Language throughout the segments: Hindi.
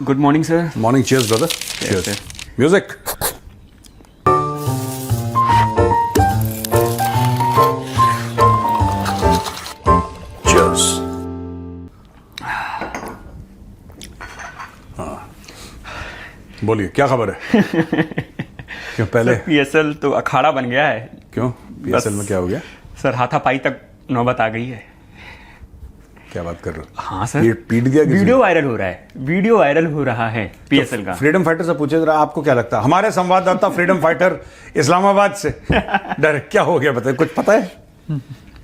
Good morning, sir. Morning. Cheers, brother. Cheers. Cheers. Music. Cheers. हाँ. बोलिए क्या खबर है? क्यों पहले PSL तो अखाड़ा बन गया है। क्यों PSL में क्या हो गया? सर हाथापाई तक नौबत आ गई है। क्या बात कर रहे हो? हाँ सर, पीट दिया किसी वीडियो वायरल हो रहा है। वीडियो वायरल हो रहा है PSL का। फ्रीडम फाइटर से पूछे जरा, आपको क्या लगता है? हमारे संवाददाता फ्रीडम फाइटर इस्लामाबाद से डायरेक्ट क्या हो गया बताइए, कुछ पता है?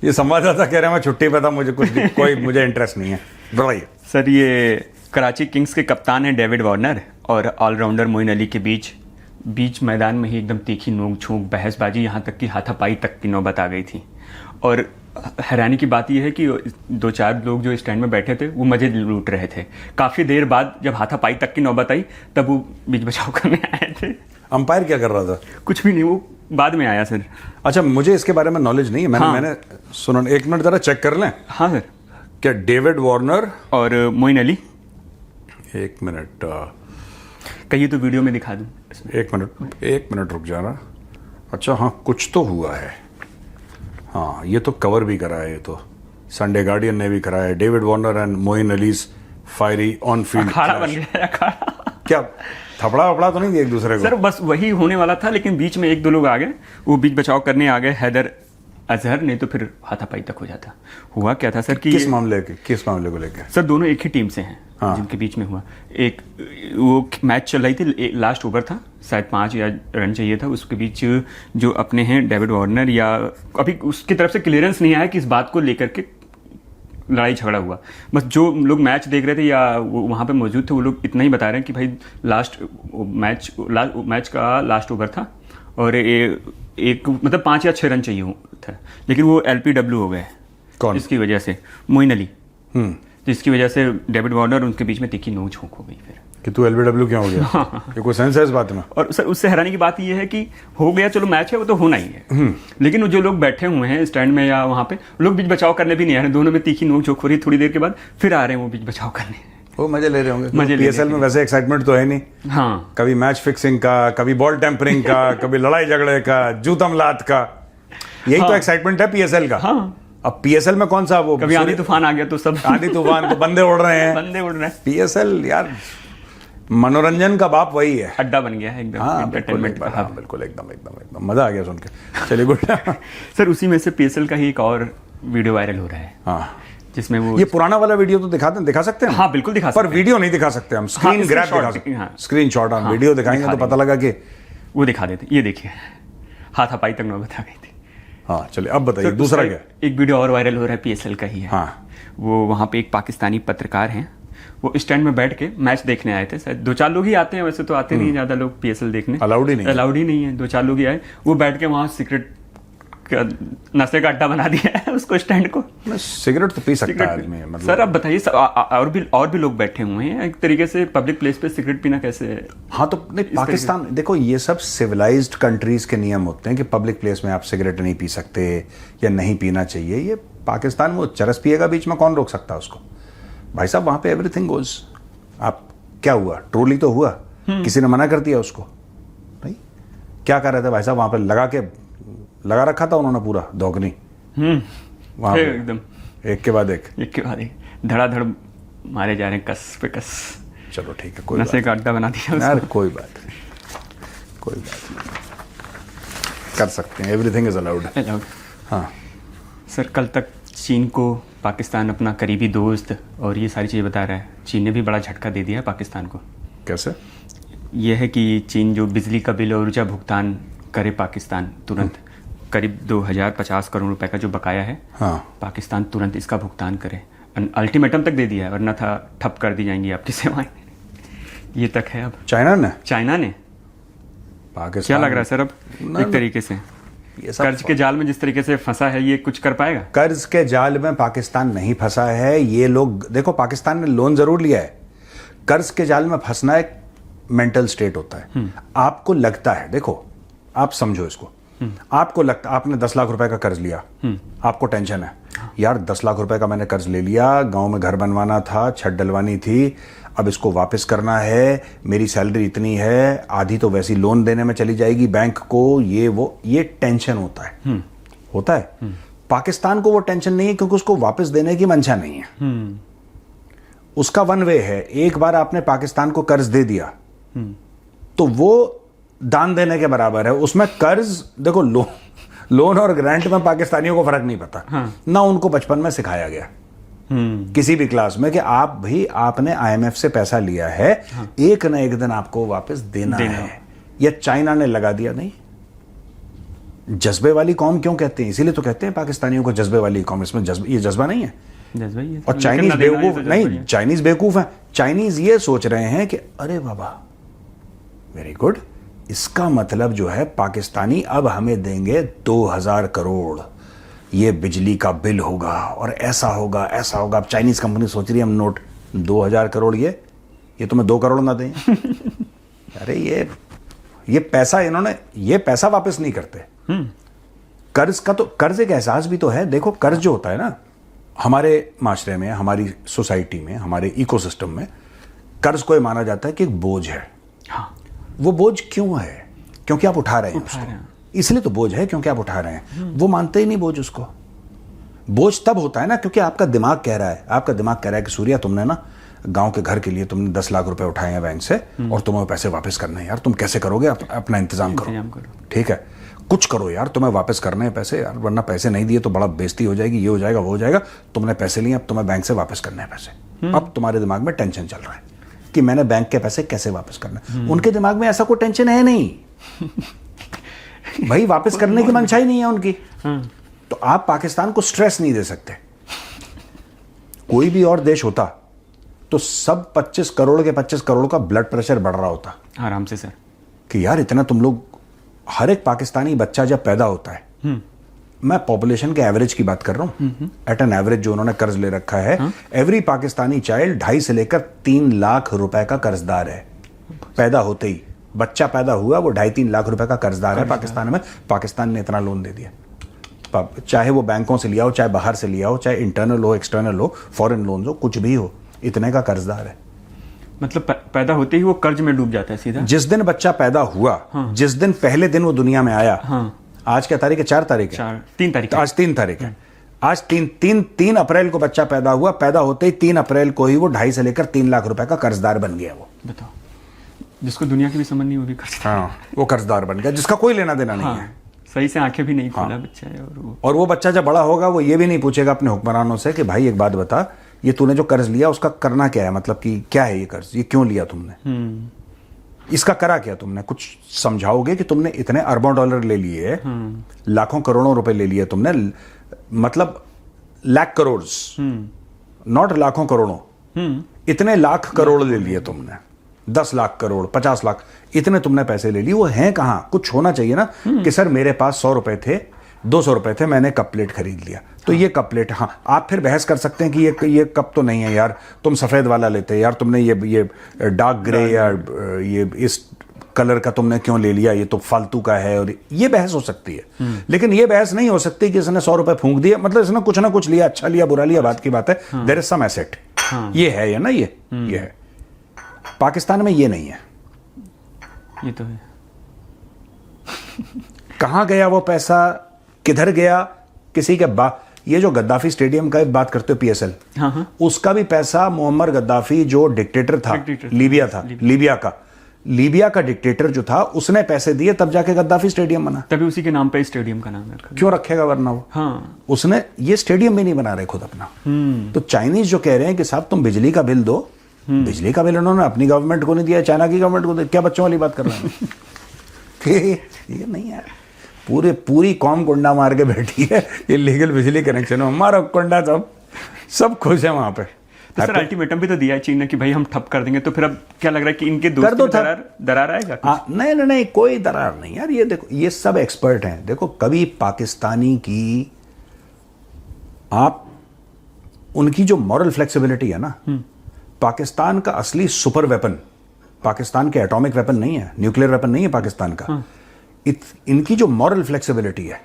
ये संवाददाता कह रहे हैं मैं छुट्टी पे था, मुझे कोई मुझे इंटरेस्ट नहीं है, बताइए। सर ये कराची किंग्स के कप्तान हैं डेविड वार्नर और ऑलराउंडर मोइन अली के बीच मैदान में ही एकदम तीखी नोक झोंक बहसबाजी, यहाँ तक कि हाथापाई तक की नौबत आ गई थी। और हैरानी की बात यह है कि दो चार लोग जो स्टैंड में बैठे थे वो मजे लूट रहे थे। काफ़ी देर बाद जब हाथापाई तक की नौबत आई तब वो बीच बचाव करने आए थे। अंपायर क्या कर रहा था? कुछ भी नहीं, वो बाद में आया सर। अच्छा, मुझे इसके बारे में नॉलेज नहीं है। मैंने सुना, एक मिनट जरा चेक कर लें। हाँ सर। क्या डेविड वार्नर और मोइन अली? एक मिनट कहिए तो वीडियो में दिखा दूं। एक मिनट रुक जाना। अच्छा हाँ, कुछ तो हुआ है। हाँ, ये तो कवर भी करा है, ये तो संडे गार्डियन ने भी करा है। David Warner and Moeen Ali's fiery on field अखाड़ा बन गया। अखाड़ा क्या थपड़ा वपड़ा तो नहीं दिया एक दूसरे को? सर बस वही होने वाला था, लेकिन बीच में एक दो लोग आ गए, वो बीच बचाव करने आ गए, हैदर अजहर, नहीं तो फिर हाथापाई तक हो जाता। हुआ क्या था सर कि किस मामले को लेकर? सर दोनों एक ही टीम से हैं। हाँ। जिनके बीच में हुआ एक वो मैच चल रही थी, लास्ट ओवर था, शायद 5 या रन चाहिए था। उसके बीच जो अपने हैं डेविड वार्नर, या अभी उसकी तरफ से क्लियरेंस नहीं आया कि इस बात को लेकर के लड़ाई झगड़ा हुआ। बस जो लोग मैच देख रहे थे या वो वहाँ पे मौजूद थे, वो लोग इतना ही बता रहे हैं कि भाई मैच का लास्ट ओवर था और एक मतलब 5 या 6 रन चाहिए था, लेकिन वो LPW हो गए। कौन? इसकी वजह से मोइन अली। जिसकी वजह से डेविड वार्नर उनके बीच में तीखी नोक झोंक हो गई फिर कि तू LBW क्या हो गया? ये कोई सेंस है इस बात में? और सर उससे हैरानी की बात यह है कि हो गया, चलो मैच है वो तो होना ही है, लेकिन वो जो लोग बैठे हुए हैं स्टैंड में या वहाँ पे, लोग बीच बचाव करने भी नहीं आ रहे। दोनों में तीखी नोक झोंक हो रही, थोड़ी देर के बाद फिर आ रहे हैं वो बीच बचाव करने। वो मजे ले रहे होंगे। मजे PSL में वैसे एक्साइटमेंट तो है नहीं। हाँ, कभी मैच फिक्सिंग का, कभी बॉल टेम्परिंग का, कभी लड़ाई झगड़े का, जूता मलात का, यही तो एक्साइटमेंट है PSL का। हाँ। अब PSL में कौन सा वो कभी आंधी तूफान आ गया तो सब आंधी तूफान को बंदे उड़ रहे हैं। बंदे उड़ रहे हैं। PSL यार मनोरंजन का बाप वही है। अड्डा बन गया है एकदम, एंटरटेनमेंट का। हाँ, बिल्कुल एकदम मजा आ गया सुन के। चलिए गुड। सर उसी में से PSL का ही एक और वीडियो वायरल हो रहा है। हाँ, जिसमें वो ये पुराना वाला वीडियो तो दिखा सकते हैं? हाँ बिल्कुल दिखा सकते पर हैं। वीडियो नहीं दिखा सकते हम, स्क्रीन ग्रैब दिखा सकते हैं। स्क्रीन शॉट हम वीडियो दिखाएंगे तो पता लगा कि वो दिखा देते। ये देखिए, हाथापाई तक नौबत आ गई थी। हाँ चलिए, अब बताइए दूसरा क्या? एक वीडियो और वायरल हो रहा है, PSL का ही है। हाँ, वो वहाँ पे एक पाकिस्तानी पत्रकार हैं, वो स्टैंड में बैठ के मैच देखने आए थे। शायद 2-4 लोग ही आते हैं, वैसे तो आते नहीं ज़्यादा लोग PSL देखने, अलाउड ही नहीं है। 2-4 लोग ही आए, वो बैठ के वहाँ सिगरेट नशे का अड्डा बना दिया है उसको स्टैंड को। सिगरेट तो पी सकता है आदमी, मतलब। सर अब बताइए, और भी लोग बैठे हुए हैं, एक तरीके से पब्लिक प्लेस पे सिगरेट पीना कैसे है? हाँ तो नहीं, पाकिस्तान देखो, ये सब सिविलाइज्ड कंट्रीज के नियम होते हैं कि पब्लिक प्लेस में आप सिगरेट नहीं पी सकते या नहीं पीना चाहिए। ये पाकिस्तान में वो चरस पिएगा बीच में, कौन रोक सकता है उसको? भाई साहब वहां पे एवरीथिंग गोज। आप क्या हुआ, ट्रोली तो हुआ, किसी ने मना कर दिया उसको? भाई क्या कर रहे थे भाई साहब वहां पे? लगा रखा था उन्होंने पूरा धोखनी वहां पे, एकदम एक के बाद एक धड़ाधड़ मारे जा रहे हैं, कस पे कस। चलो ठीक है, कोई नशे का अड्डा बना दिया यार, कोई बात नहीं, कर सकते हैं, एवरीथिंग इज अलाउड। हाँ सर, कल तक चीन को पाकिस्तान अपना करीबी दोस्त और ये सारी चीज़ें बता रहा है। चीन ने भी बड़ा झटका दे दिया है पाकिस्तान को। कैसे? यह है कि चीन जो बिजली का बिल और ऊर्जा भुगतान करे पाकिस्तान तुरंत, करीब 2050 करोड़ रुपए का जो बकाया है, हाँ, पाकिस्तान तुरंत इसका भुगतान करे। अल्टीमेटम तक दे दिया है, वरना था ठप कर दी जाएंगी आपकी सेवाएं। ये तक है अब। चाइना ने पाकिस्तान, क्या लग रहा है सर अब एक तरीके से कर्ज के जाल में जिस तरीके से फंसा है, ये कुछ कर पाएगा? कर्ज के जाल में पाकिस्तान नहीं फंसा है। ये लोग देखो, पाकिस्तान ने लोन जरूर लिया है। कर्ज के जाल में फंसना एक मेंटल स्टेट होता है। आपको लगता है, देखो आप समझो इसको, आपको लगता, आपने 10 लाख रुपए का कर्ज लिया, आपको टेंशन है यार, 10 लाख रुपए का मैंने कर्ज ले लिया, गांव में घर बनवाना था, छत डलवानी थी, अब इसको वापस करना है, मेरी सैलरी इतनी है, आधी तो वैसी लोन देने में चली जाएगी बैंक को, ये टेंशन होता है। होता है। पाकिस्तान को वो टेंशन नहीं है क्योंकि उसको वापस देने की मंशा नहीं है। उसका वन वे है, एक बार आपने पाकिस्तान को कर्ज दे दिया तो वो दान देने के बराबर है। उसमें कर्ज देखो, लोन और ग्रांट में पाकिस्तानियों को फर्क नहीं पता। ना उनको बचपन में सिखाया गया किसी भी क्लास में कि आप भाई आपने आईएमएफ से पैसा लिया है, एक ना एक दिन आपको वापस देना है। या चाइना ने लगा दिया, नहीं, जज्बे वाली कौम क्यों कहते हैं? इसीलिए तो कहते हैं पाकिस्तानियों को जज्बे वाली कौम। इसमें ये जज्बा नहीं है। और चाइनीज बेवकूफ नहीं, चाइनीज बेवकूफ है। चाइनीज ये सोच रहे हैं कि अरे बाबा वेरी गुड, इसका मतलब जो है पाकिस्तानी अब हमें देंगे 2000 करोड़, ये बिजली का बिल होगा और ऐसा होगा ऐसा होगा। अब चाइनीज कंपनी सोच रही है हम नोट 2000 करोड़ ये तुम्हें 2 करोड़ ना दें। अरे ये पैसा इन्होंने, ये पैसा वापस नहीं करते। कर्ज का तो, कर्ज एक एहसास भी तो है। देखो कर्ज जो होता है ना, हमारे माशरे में, हमारी सोसाइटी में, हमारे इकोसिस्टम में कर्ज को माना जाता है कि एक बोझ है। हाँ। वो बोझ क्यों है? क्योंकि आप उठा रहे हैं उसको, इसलिए तो बोझ है, क्योंकि आप उठा रहे हैं। वो मानते ही नहीं बोझ उसको। बोझ तब होता है ना क्योंकि आपका दिमाग कह रहा है, आपका दिमाग कह रहा है कि सूर्या तुमने ना गांव के घर के लिए तुमने 10 लाख रुपए उठाए हैं बैंक से और तुम्हें पैसे वापस करने हैं यार, तुम कैसे करोगे? अपना इंतजाम करो, ठीक है, कुछ करो यार, तुम्हें वापस करने हैं पैसे यार, वरना पैसे नहीं दिए तो बड़ा बेइज्जती हो जाएगी, ये हो जाएगा वो हो जाएगा। तुमने पैसे लिए, अब तुम्हें बैंक से वापस करने हैं पैसे। अब तुम्हारे दिमाग में टेंशन चल रहा है कि मैंने बैंक के पैसे कैसे वापस करना है। उनके दिमाग में ऐसा कोई टेंशन है नहीं। भाई वापस करने की मंशा ही नहीं है उनकी। तो आप पाकिस्तान को स्ट्रेस नहीं दे सकते। कोई भी और देश होता तो सब 25 करोड़ के 25 करोड़ का ब्लड प्रेशर बढ़ रहा होता आराम से सर, कि यार इतना तुम लोग। हर एक पाकिस्तानी बच्चा जब पैदा होता है, मैं पॉपुलेशन के एवरेज की बात कर रहा हूं, एट एन एवरेज जो उन्होंने कर्ज ले रखा है, एवरी पाकिस्तानी चाइल्ड 2.5 से लेकर 3 लाख रुपए का कर्जदार है। पैदा होते ही बच्चा पैदा हुआ, वो 2.5-3 लाख रुपए का कर्जदार है पाकिस्तान में। पाकिस्तान ने इतना लोन दे दिया, चाहे वो बैंकों से लिया हो, चाहे बाहर से लिया हो, चाहे इंटरनल हो, एक्सटर्नल हो, फॉरेन लोन हो, कुछ भी हो, इतने का कर्जदार है। मतलब पैदा होते ही वो कर्ज में डूब जाता है सीधा। जिस दिन बच्चा पैदा हुआ, जिस दिन पहले दिन वो दुनिया में आया, आज क्या तारीख है? 4 तारीख है, 3 तारीख, आज 3 तारीख है। आज 3 अप्रैल को बच्चा पैदा हुआ। पैदा होते ही 3 अप्रैल को ही वो 2.5 से लेकर 3 लाख रुपए का कर्जदार बन गया। वो बताओ, जिसको दुनिया की भी समझ नहीं, वो भी कर्जदार। हाँ, वो कर्जदार बन गया जिसका कोई लेना देना नहीं है। सही से आंखें भी नहीं खोला बच्चा है। और वो बच्चा जब बड़ा होगा वो ये भी नहीं पूछेगा अपने हुक्मरानों से कि भाई एक बात बता, ये तूने जो कर्ज लिया उसका करना क्या है, मतलब कि क्या है ये कर्ज, ये क्यों लिया तुमने, इसका करा क्या तुमने? कुछ समझाओगे कि तुमने इतने अरबों डॉलर ले लिए, लाखों करोड़ों रुपए ले लिए तुमने, मतलब लाख करोड़, नॉट लाखों करोड़ों, इतने लाख करोड़ ले लिए तुमने, 10 लाख करोड़, 50 लाख, इतने तुमने पैसे ले लिए। वो हैं कहां? कुछ होना चाहिए ना कि सर मेरे पास 100 रुपए थे, 200 रुपए थे, मैंने कप प्लेट खरीद लिया, तो ये कप प्लेट। हाँ, आप फिर बहस कर सकते हैं कि ये कप तो नहीं है यार, तुम सफेद वाला लेते यार, तुमने ये डार्क ग्रे या ये इस कलर का तुमने क्यों ले लिया, ये तो फालतू का है। और ये बहस हो सकती है, लेकिन ये बहस नहीं हो सकती कि इसने 100 रुपए फूंक दिए, मतलब इसने कुछ ना कुछ लिया, अच्छा लिया बुरा लिया, बात की बात है। देयर इज सम एसेट, ये है या ना, ये है। पाकिस्तान में ये नहीं है। ये तो है। कहां गया वो पैसा, किधर गया? किसी के ये जो गद्दाफी स्टेडियम का बात करते हो, पीएसएल, उसका भी पैसा मोहम्मद गद्दाफी जो डिक्टेटर था, लीबिया था, लीबिया का डिक्टेटर जो था, उसने पैसे दिए तब जाके गद्दाफी स्टेडियम बना। तभी उसी के नाम पे स्टेडियम का नाम रखा। क्यों रखेगा वरना वो? हाँ। उसने ये स्टेडियम भी नहीं बना रहे खुद अपना। तो चाइनीज जो कह रहे हैं कि साहब तुम बिजली का बिल दो, बिजली का बिल उन्होंने अपनी गवर्नमेंट को नहीं दिया, चाइना की गवर्नमेंट को दिया। क्या बच्चों वाली बात कर रहे हैं? ये नहीं है। पूरी कौम कुंडा मार के बैठी है इलीगल बिजली कनेक्शन, हमारा कुंडा सब खुश है वहां पे। तो सर अल्टीमेटम भी तो दिया है चीन ने कि भाई हम ठप कर देंगे, तो फिर अब क्या लग रहा है कि इनके दोस्त दरार आएगा? नहीं, कोई दरार नहीं यार। ये देखो, ये सब एक्सपर्ट हैं। देखो, कभी पाकिस्तानी की आप उनकी जो मॉरल फ्लेक्सिबिलिटी है ना, पाकिस्तान का असली सुपर वेपन पाकिस्तान के एटॉमिक वेपन नहीं है, न्यूक्लियर वेपन नहीं है पाकिस्तान का। इनकी जो मॉरल फ्लेक्सिबिलिटी है,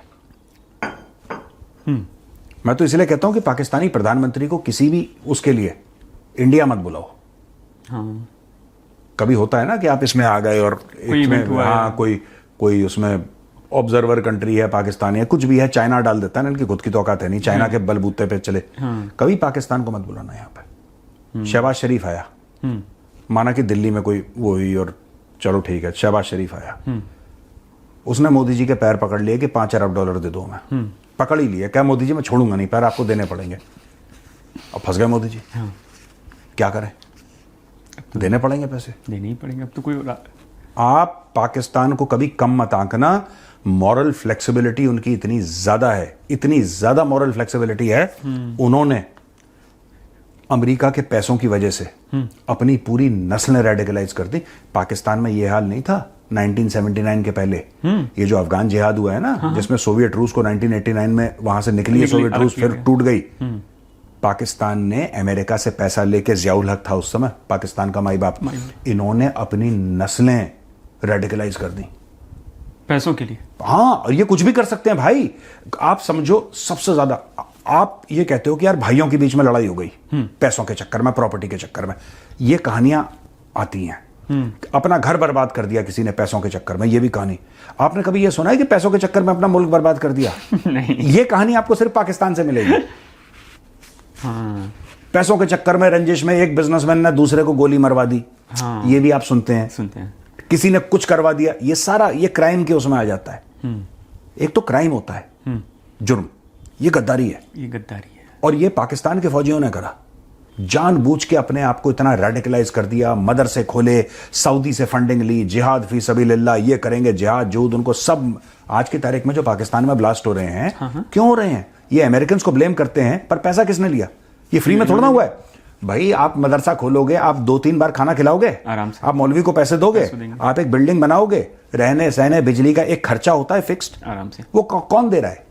मैं तो इसलिए कहता हूं कि पाकिस्तानी प्रधानमंत्री को किसी भी उसके लिए इंडिया मत बुलाओ, हाँ, कभी होता है ना कि आप इसमें आ गए और कोई इसमें event हुआ है। हाँ कोई उसमें ऑब्जर्वर कंट्री है, पाकिस्तान है, कुछ भी है, चाइना डाल देता है ना, इनकी खुद की तो औकात है नहीं, चाइना के बलबूते पे चले। कभी पाकिस्तान को मत बुलाना यहाँ पे। शहबाज शरीफ आया, माना कि दिल्ली में कोई वो हुई और चलो ठीक है, शहबाज शरीफ आया, उसने मोदी जी के पैर पकड़ लिए कि $5 अरब दे दो। मैं पकड़ ही लिया, क्या मोदी जी मैं छोड़ूंगा नहीं, पैर आपको देने पड़ेंगे। अब फंस गए मोदी जी। क्या करें, देने पड़ेंगे पैसे, देने ही पड़ेंगे। अब तो कोई आप पाकिस्तान को कभी कम मत आंकना। मॉरल फ्लेक्सिबिलिटी उनकी इतनी ज्यादा है, इतनी ज्यादा मॉरल फ्लेक्सिबिलिटी है, उन्होंने अमेरिका के पैसों की वजह से अपनी पूरी नस्लें रेडिकलाइज कर दी। पाकिस्तान में यह हाल नहीं था 1979 के पहले। ये जो अफगान जिहाद हुआ है ना, जिसमें सोवियत रूस को 1989 में वहां से निकली है सोवियत रूस, फिर टूट गई। पाकिस्तान ने अमेरिका से पैसा लेके, जियाउल हक था उस समय पाकिस्तान का माई बाप, इन्होंने अपनी नस्लें रेडिकलाइज कर दी पैसों के लिए। हाँ, और ये कुछ भी कर सकते हैं भाई। आप समझो, सबसे ज्यादा आप ये कहते हो कि यार भाइयों के बीच में लड़ाई हो गई पैसों के चक्कर में, प्रॉपर्टी के चक्कर में, ये कहानियां आती हैं। अपना घर बर्बाद कर दिया किसी ने पैसों के चक्कर में, ये भी कहानी। आपने कभी ये सुना है कि पैसों के चक्कर में अपना मुल्क बर्बाद कर दिया? नहीं। ये कहानी आपको सिर्फ पाकिस्तान से मिलेगी। हाँ, पैसों के चक्कर में, रंजिश में एक बिजनेसमैन ने दूसरे को गोली मरवा दी। हाँ, ये भी आप सुनते हैं। किसी ने कुछ करवा दिया, ये सारा ये क्राइम के उसमें आ जाता है। एक तो क्राइम होता है, जुर्म, ये गद्दारी है, ये गद्दारी है। और ये पाकिस्तान के फौजियों ने करा। जानबूझ के अपने आप को इतना रेडिकलाइज कर दिया, मदरसे खोले, सऊदी से फंडिंग ली, जिहाद फी सबीलिल्लाह, ये करेंगे, जिहाद जूद, उनको सब। आज की तारीख में जो पाकिस्तान में ब्लास्ट हो रहे हैं, क्यों हो रहे हैं? ये अमेरिकन को ब्लेम करते हैं, पर पैसा किसने लिया? ये फ्री में थोड़ा ना हुआ है भाई। आप मदरसा खोलोगे, आप 2-3 बार खाना खिलाओगे आराम से, आप मौलवी को पैसे दोगे, आप एक बिल्डिंग बनाओगे, रहने सहने बिजली का एक खर्चा होता है फिक्स्ड, आराम से। वो कौन दे रहा है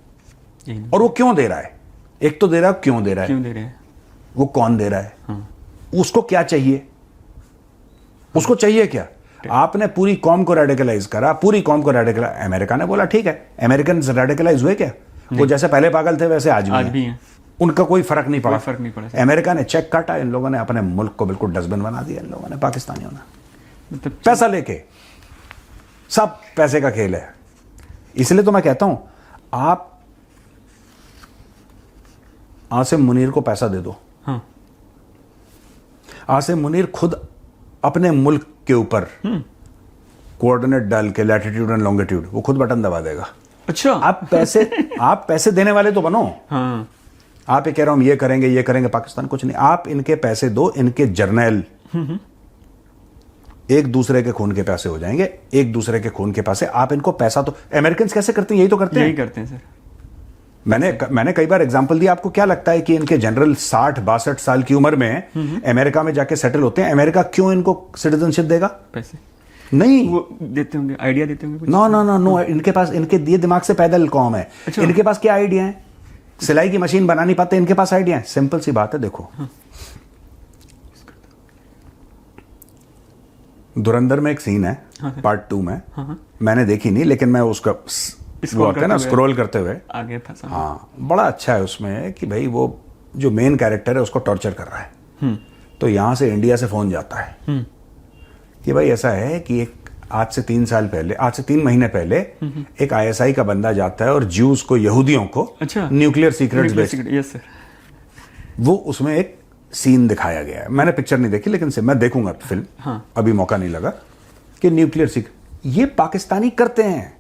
और वो क्यों दे रहा है? एक तो दे रहा है, क्यों दे रहा है, वो कौन दे रहा है, उसको क्या चाहिए, उसको चाहिए क्या? आपने पूरी कौम को रेडिकलाइज करा, पूरी कौम को रेडिकलाइज। अमेरिका ने बोला ठीक है, अमेरिकन रेडिकलाइज हुए क्या? वो जैसे पहले पागल थे वैसे आज भी हैं। उनका कोई फर्क नहीं पड़ा। अमेरिका ने चेक काटा, इन लोगों ने अपने मुल्क को बिल्कुल डस्टबिन बना दिया। इन लोगों ने, पाकिस्तानियों ने, पैसा लेके, सब पैसे का खेल है। इसलिए तो मैं कहता हूं, आप आसिम मुनीर को पैसा दे दो। हाँ। आसिम मुनीर खुद अपने मुल्क के ऊपर कोऑर्डिनेट डाल के, लैटिट्यूड एंड लॉन्गिट्यूड, वो खुद बटन दबा देगा। अच्छा, आप पैसे देने वाले तो बनो। हाँ। आप ये कह रहा हूं ये करेंगे, ये करेंगे, पाकिस्तान कुछ नहीं। आप इनके पैसे दो, इनके जर्नैल एक दूसरे के खून के पैसे हो जाएंगे, एक दूसरे के खून के पैसे। आप इनको पैसा तो, अमेरिकन कैसे करते हैं? यही तो करते हैं, यही करते हैं सर। मैंने कई बार एग्जांपल दिया। आपको क्या लगता है कि इनके जनरल 60-62 साल की उम्र में अमेरिका में जाके सेटल होते हैं? अमेरिका क्यों इनको सिटीजनशिप देगा? पैसे नहीं, वो देते होंगे, आइडिया देते होंगे। नो, इनके पास, इनके दिए दिमाग से पैदल कौम है। अच्छा। इनके पास क्या आइडिया है? सिलाई की मशीन बना नहीं पाते, इनके पास आइडिया है। सिंपल सी बात है, देखो। हाँ। धुरंधर में एक सीन है, हाँ, पार्ट 2 में। हाँ। मैंने देखी नहीं, लेकिन मैं उसका स्क्रॉल करते हुए आगे फंसा। हाँ, बड़ा अच्छा है उसमें कि भाई वो जो मेन कैरेक्टर है उसको टॉर्चर कर रहा है। तो यहां से इंडिया से फोन जाता है कि भाई ऐसा है कि एक आज से 3 महीने पहले एक ISI का बंदा जाता है और ज्यूज को, यहूदियों को, अच्छा, न्यूक्लियर सीक्रेट्स बेचता है। Yes sir. वो उसमें एक सीन दिखाया गया है। मैंने पिक्चर नहीं देखी, लेकिन मैं देखूंगा फिल्म। हाँ। अभी मौका नहीं लगा कि न्यूक्लियर सीक्रेट ये पाकिस्तानी करते हैं।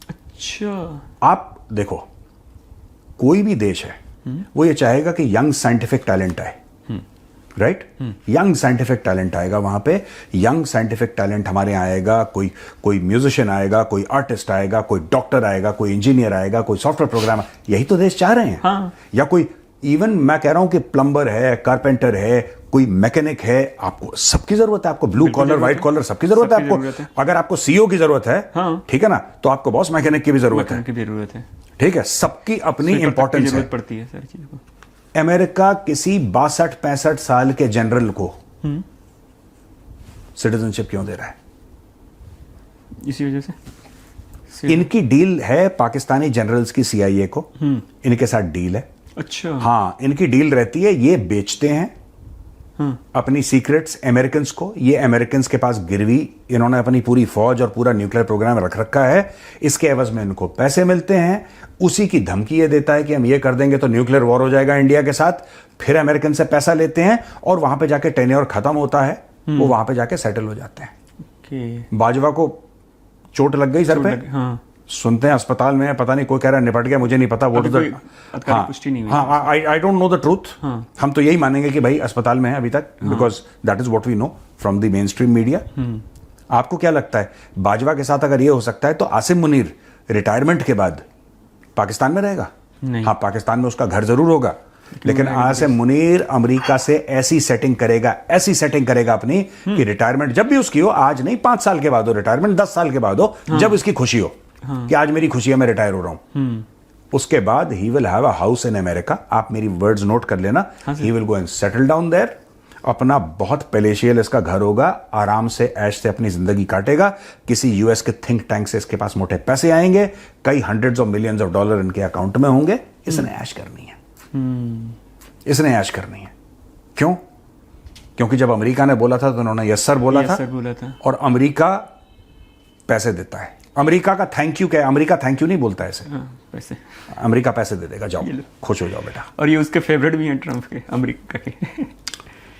अच्छा, आप देखो, कोई भी देश है वो ये चाहेगा कि यंग साइंटिफिक टैलेंट आए, राइट? यंग साइंटिफिक टैलेंट आएगा वहां पे, यंग साइंटिफिक टैलेंट हमारे यहाँ आएगा, कोई म्यूजिशियन आएगा, कोई आर्टिस्ट आएगा, कोई डॉक्टर आएगा, कोई इंजीनियर आएगा, कोई सॉफ्टवेयर प्रोग्रामर। यही तो देश चाह रहे हैं। हाँ। या कोई, इवन मैं कह रहा हूं कि प्लम्बर है, कारपेंटर है, कोई मैकेनिक है, आपको सबकी जरूरत है। आपको ब्लू कॉलर, व्हाइट कॉलर, सबकी जरूरत है आपको। अगर आपको CEO की जरूरत है, हाँ, ठीक है ना, तो आपको बॉस मैकेनिक की भी जरूरत है। ठीक है, सबकी अपनी इंपॉर्टेंस पड़ती है सर चीज को। अमेरिका किसी 62-65 साल के जनरल को सिटीजनशिप क्यों दे रहा है? इसी वजह से इनकी डील है पाकिस्तानी जनरल्स की CIA को, इनके साथ डील है। अच्छा। हाँ, इनकी डील रहती है, ये बेचते हैं, अपनी सीक्रेट्स अमेरिकन्स को, ये अमेरिकन्स के पास गिरवी, इन्होंने अपनी पूरी फौज और पूरा न्यूक्लियर प्रोग्राम रख रखा है, इसके एवज में इनको पैसे मिलते हैं, उसी की धमकी ये देता है कि हम ये कर देंगे तो न्यूक्लियर वॉर हो जाएगा इंडिया के साथ, फिर अमेरिकन से पैसा लेते हैं और वहां पे जाके टेन्योर खत्म होता है, वो वहां पे जाके सेटल हो जाते हैं। बाजवा को चोट लग गई सर पे, सुनते हैं अस्पताल में, पता नहीं कोई कह रहा है निपट गया, मुझे नहीं पता, वो पुष्टि नहीं हुई। हाँ, I don't know the truth. हम तो यही मानेंगे कि भाई अस्पताल में है अभी तक, because that is what we know from the mainstream media. आपको क्या लगता है बाजवा के साथ अगर ये हो सकता है तो आसिम मुनीर रिटायरमेंट के बाद पाकिस्तान में रहेगा? हाँ, पाकिस्तान में उसका घर जरूर होगा, लेकिन आसिम मुनीर अमेरिका से ऐसी सेटिंग करेगा अपनी कि रिटायरमेंट जब भी उसकी हो, आज नहीं 5 साल के बाद हो रिटायरमेंट, 10 साल के बाद हो, जब इसकी खुशी हो कि आज मेरी खुशी है, मैं रिटायर हो रहा हूं, उसके बाद he will have a house in America. आप मेरी वर्ड्स नोट कर लेना, he will go and settle down there, अपना बहुत पैलेशियल इसका घर होगा, आराम से ऐश से अपनी जिंदगी काटेगा, किसी यूएस के थिंक टैंक से इसके पास मोटे पैसे आएंगे, कई hundreds of millions of dollar इनके अकाउंट में होंगे, इसने ऐश करनी है, इसने ऐश करनी है। क्यों? क्योंकि जब अमेरिका ने बोला था तो उन्होंने यस सर बोला था, और अमेरिका पैसे देता है। अमेरिका का थैंक यू क्या है? अमेरिका थैंक यू नहीं बोलता ऐसे, पैसे, अमेरिका पैसे दे देगा, जाओ खुश हो जाओ बेटा। और ये उसके फेवरेट भी हैं ट्रंप के, अमेरिका के।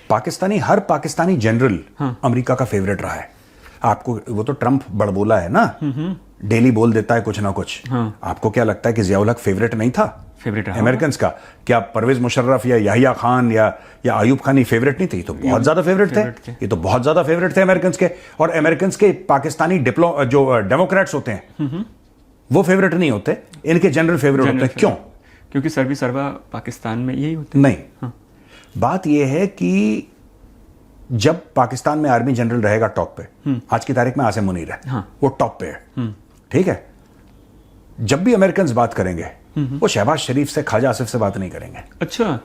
पाकिस्तानी, हर पाकिस्तानी जनरल अमेरिका का फेवरेट रहा है। आपको वो तो ट्रंप बड़बोला है ना, डेली बोल देता है कुछ ना कुछ। आपको क्या लगता है कि जियाउल हक फेवरेट नहीं था फेवरेट अमेरिकन का? क्या परवेज मुशर्रफ या याहिया खान या अयूब खान ही फेवरेट नहीं थे? ये तो बहुत ज्यादा फेवरेट थे, ये तो बहुत ज्यादा फेवरेट थे अमेरिकन के। और अमेरिकन के पाकिस्तानी जो डेमोक्रेट्स होते हैं वो फेवरेट नहीं होते, इनके जनरल फेवरेट होते हैं। क्यों? क्योंकि सर्वी सर्वा पाकिस्तान में यही होते नहीं। बात यह है कि जब पाकिस्तान में आर्मी जनरल रहेगा टॉप पे, आज की तारीख में आसिम मुनीर है, वो टॉप पे है, ठीक है। जब भी अमेरिकन बात करेंगे वो शहबाज शरीफ से, ख्वाजा आसिफ से बात नहीं करेंगे। अच्छा।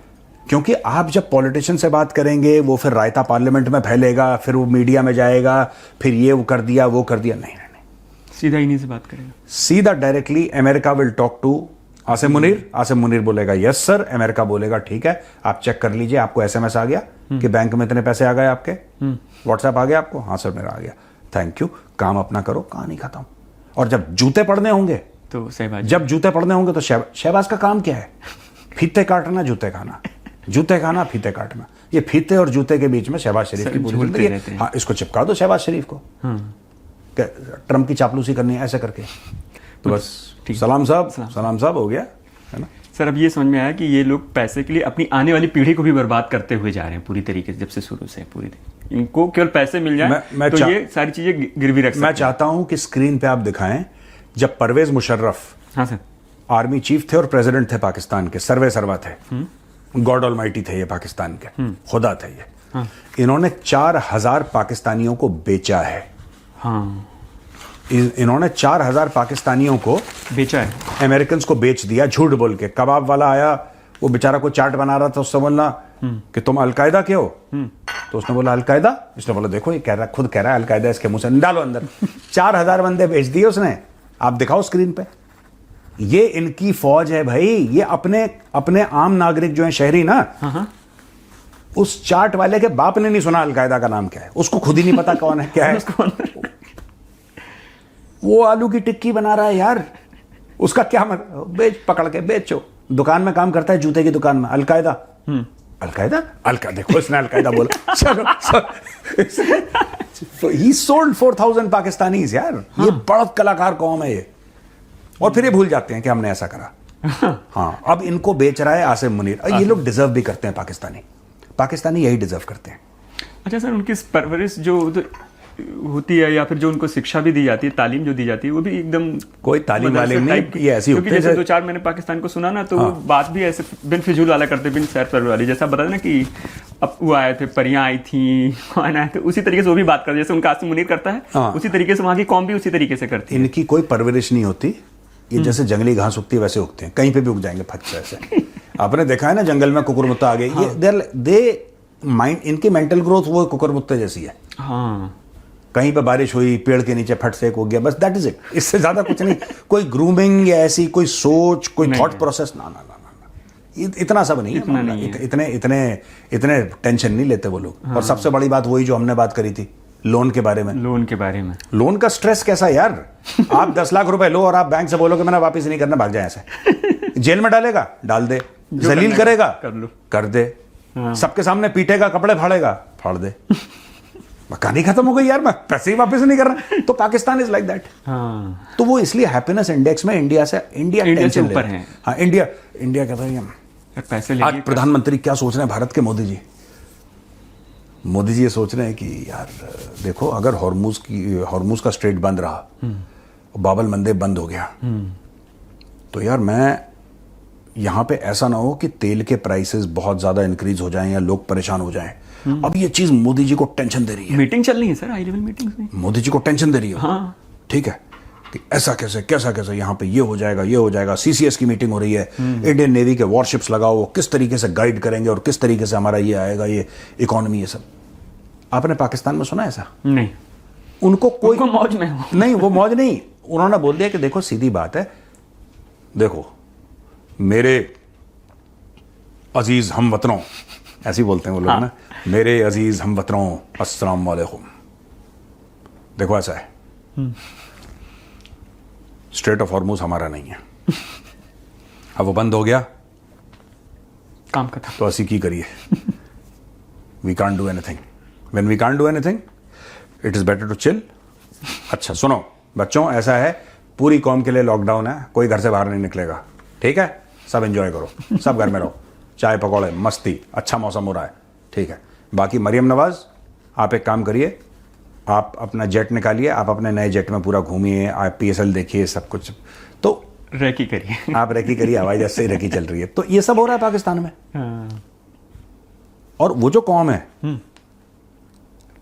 क्योंकि आप जब पॉलिटिशियन से बात करेंगे, वो फिर रायता पार्लियामेंट में फैलेगा, फिर वो मीडिया में जाएगा, फिर ये वो कर दिया, वो कर दिया। नहीं, सीधा इन्हीं से बात करेगा, सीधा directly America will talk to Asim Munir. Asim Munir बोलेगा यस सर, अमेरिका बोलेगा ठीक है, आप चेक कर लीजिए, आपको एसएमएस आ गया कि बैंक में इतने पैसे आ गए आपके, व्हाट्सएप आ गया आपको? हाँ सर मेरा आ गया, थैंक यू, काम अपना करो, कहानी खत्म। और जब जूते पड़ने होंगे तो शहबाज, तो शहबाज का काम क्या है? फीते काटना, जूते खाना, जूते खाना, फीते काटना। ये फीते और जूते के बीच में शहबाज शरीफ की पूरी जिंदगी है। हाँ, इसको चिपका दो शहबाज शरीफ को, ट्रंप की चापलूसी करनी है ऐसे करके, तो बस सलाम साहब हो गया, है ना। सर अब ये समझ में आया कि ये लोग पैसे के लिए अपनी आने वाली पीढ़ी को भी बर्बाद करते हुए जा रहे हैं पूरी तरीके से, जब से शुरू से पूरी इनको केवल पैसे मिल जाए तो ये सारी चीजें गिरवी रख सकते हैं। मैं चाहता हूं कि स्क्रीन पे आप दिखाएं जब परवेज मुशर्रफ, हाँ सर, आर्मी चीफ थे और प्रेसिडेंट थे पाकिस्तान के, सर्वा थे, गॉड ऑलमाइटी थे ये पाकिस्तान के, खुदा थे ये। इन्होंने 4000 पाकिस्तानियों को बेचा है। इन्होंने 4000 पाकिस्तानियों को बेचा है, अमेरिकन को बेच दिया झूठ बोल के। कबाब वाला आया, वो बेचारा को चाट बना रहा था, उससे बोलना कि तुम अलकायदा के हो, तो उसने बोला अलकायदा, इसने बोला देखो ये कह रहा, खुद कह रहा है अलकायदा, इसके मुंह से डालो अंदर। 4000 बंदे बेच दिए उसने। आप दिखाओ स्क्रीन पे, ये इनकी फौज है भाई। ये अपने आम नागरिक जो है, शहरी ना, उस चाट वाले के बाप ने नहीं सुना अलकायदा का नाम क्या है, उसको खुद ही नहीं पता कौन है क्या है। वो आलू की टिक्की बना रहा है यार, उसका क्या मतलब, बेच, पकड़ के बेचो। दुकान में काम करता है, जूते की दुकान में, अलकायदा, अलकायदा देखो इसने अलकायदा बोला। चलो, ही सोल्ड 4000 पाकिस्तानीज यार। ये बड़ा कलाकार कौम है ये, और फिर ये भूल जाते हैं कि हमने ऐसा करा। हाँ, अब इनको बेच रहा है आसिम मुनीर। ये लोग डिजर्व भी करते हैं, पाकिस्तानी यही डिजर्व करते हैं। अच्छा सर, उनकी परवरिश जो होती है या फिर जो उनको शिक्षा भी दी जाती है, तालीम जो दी जाती है, वो भी एकदम कोई तालीम वाले नहीं, ये ऐसी होती है। जैसे 2-4 मैंने पाकिस्तान को सुना ना, तो वो बात भी ऐसे बिन फिजूल वाला करते, बिन सैर सर वाली, जैसा बता ना कि अब वो आए थे, परियां आई थी, कौन आए थे, उसी तरीके से वो भी बात करते, जैसे उनका आसिम मुनीर करता है, उसी तरीके से वहां की कौम भी उसी तरीके से करती है। इनकी कोई परवरिश नहीं होती, ये जैसे जंगली घास उगती है वैसे उगते हैं, कहीं पे भी उग जाएंगे फट से ऐसे। आपने देखा है ना जंगल में कुकुरमुत्ता आ गई, ये माइंड, इनकी मेंटल ग्रोथ वो कुकुरमुत्ते जैसी है। कहीं पे बारिश हुई, पेड़ के नीचे फट से एक हो गया, बस दैट इज इट, इससे ज्यादा कुछ नहीं। कोई ग्रूमिंग या ऐसी कोई सोच, कोई थॉट प्रोसेस, ना। इतना सब नहीं इतना है, नहीं है। इतने इतने इतने टेंशन नहीं लेते वो लोग। और सबसे बड़ी बात वही जो हमने बात करी थी लोन के बारे में। लोन के बारे में, लोन का स्ट्रेस कैसा यार। आप 10 लाख रुपए लो और आप बैंक से बोलो कि मैंने वापस नहीं करना, भाग जाए ऐसे। जेल में डालेगा, डाल दे। जलील करेगा, कर लो, कर दे। सबके सामने पीटेगा, कपड़े फाड़ेगा, फाड़ दे। कहानी खत्म हो गई यार, मैं पैसे ही वापस नहीं कर रहा। तो पाकिस्तान इज लाइक दैट। हाँ, तो वो इसलिए हैप्पीनेस इंडेक्स में इंडिया से टेंशन ऊपर है। हाँ, इंडिया कहता है यार पैसे आज लेके प्रधानमंत्री क्या सोच रहे हैं भारत के? मोदी जी ये सोच रहे हैं कि यार देखो, अगर हॉर्मूज का स्ट्रेट बंद रहा, बाबल मंदेब बंद हो गया, तो यार मैं यहां पे ऐसा ना हो कि तेल के प्राइसेस बहुत ज्यादा इंक्रीज हो जाएं या लोग परेशान हो जाएं। अब ये चीज मोदी जी को टेंशन दे रही है। मीटिंग चल रही है सर, हाई लेवल मीटिंग्स में मोदी जी को टेंशन दे रही है। हाँ, ठीक है कि ऐसा कैसे यहाँ पे ये हो जाएगा। सीसीएस की मीटिंग हो रही है, इंडियन नेवी के वॉरशिप्स लगाओ, वो किस तरीके से गाइड करेंगे और किस तरीके से हमारा ये आएगा, ये इकोनॉमी, ये सब। आपने पाकिस्तान में सुना ऐसा? नहीं, उनको कोई मौज में हो। नहीं, वो मौज नहीं। उन्होंने बोल दिया कि देखो सीधी बात है, देखो मेरे अजीज हमवतनों, ऐसे ही बोलते हैं वो लोग ना, मेरे अजीज हमवतनों अस्सलाम वालेकुम। देखो ऐसा है, स्ट्रेट ऑफ हॉर्मूज हमारा नहीं है, अब वो बंद हो गया, काम खत्म। तो असी की करिए। We can't do anything. When we can't do anything it is better to chill. अच्छा सुनो बच्चों, ऐसा है पूरी कौम के लिए लॉकडाउन है, कोई घर से बाहर नहीं निकलेगा, ठीक है? सब एंजॉय करो, सब घर में रहो, चाय पकौड़े, मस्ती, अच्छा मौसम हो रहा है, ठीक है? बाकी मरियम नवाज, आप एक काम करिए, आप अपना जेट निकालिए, आप अपने नए जेट में पूरा घूमिए, आप PSL देखिए, सब कुछ। तो रेकी करिए। आप रेकी करिए, हवाई जहाज से ही रेकी चल रही है। तो ये सब हो रहा है पाकिस्तान में। हाँ, और वो जो कौम है,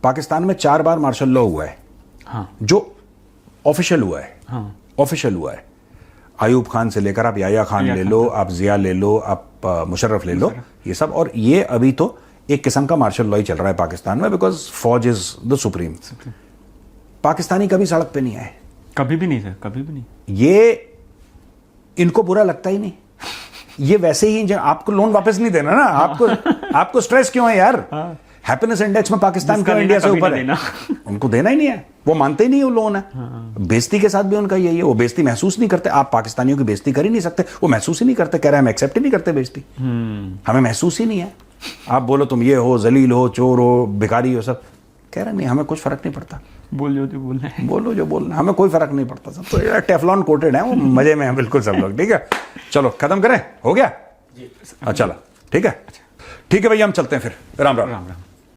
पाकिस्तान में 4 बार मार्शल लॉ हुआ है, हाँ, जो ऑफिशियल हुआ है। हाँ, ऑफिशियल हुआ है। अयूब खान से लेकर आप याया खान ले लो, आप जिया ले लो, आप मुशर्रफ ले लो, ये सब। और ये अभी तो एक किस्म का मार्शल लॉ ही चल रहा है पाकिस्तान में, बिकॉज फौज इज द सुप्रीम। पाकिस्तानी कभी सड़क पे नहीं आए, कभी भी नहीं सर, कभी भी नहीं। ये इनको बुरा लगता ही नहीं। ये वैसे ही, जब आपको लोन वापस नहीं देना ना, आपको स्ट्रेस क्यों है यार? हैप्पीनेस इंडेक्स में पाकिस्तान क्यों इंडिया से ऊपर है? उनको देना ही नहीं है, वो मानते ही नहीं वो लोन है। बेइज्जती के साथ भी उनका यही है, वो बेइज्जती महसूस नहीं करते। आप पाकिस्तानियों की बेइज्जती कर ही नहीं सकते, वो महसूस ही नहीं करते। कह रहे हैं हम एक्सेप्ट ही नहीं करते बेइज्जती, हमें महसूस ही नहीं है। आप बोलो तुम ये हो, जलील हो, चोर हो, भिखारी हो, सब कह रहे नहीं, हमें कुछ फर्क नहीं पड़ता। बोलो जो बोलना है, बोलो जो बोलना, हमें कोई फर्क नहीं पड़ता। सब तो यार टेफलॉन कोटेड है, वो मजे में है बिल्कुल सब लोग। ठीक है, चलो खत्म करें, हो गया? चलो ठीक है, ठीक है भैया, हम चलते हैं फिर। राम राम। राम राम।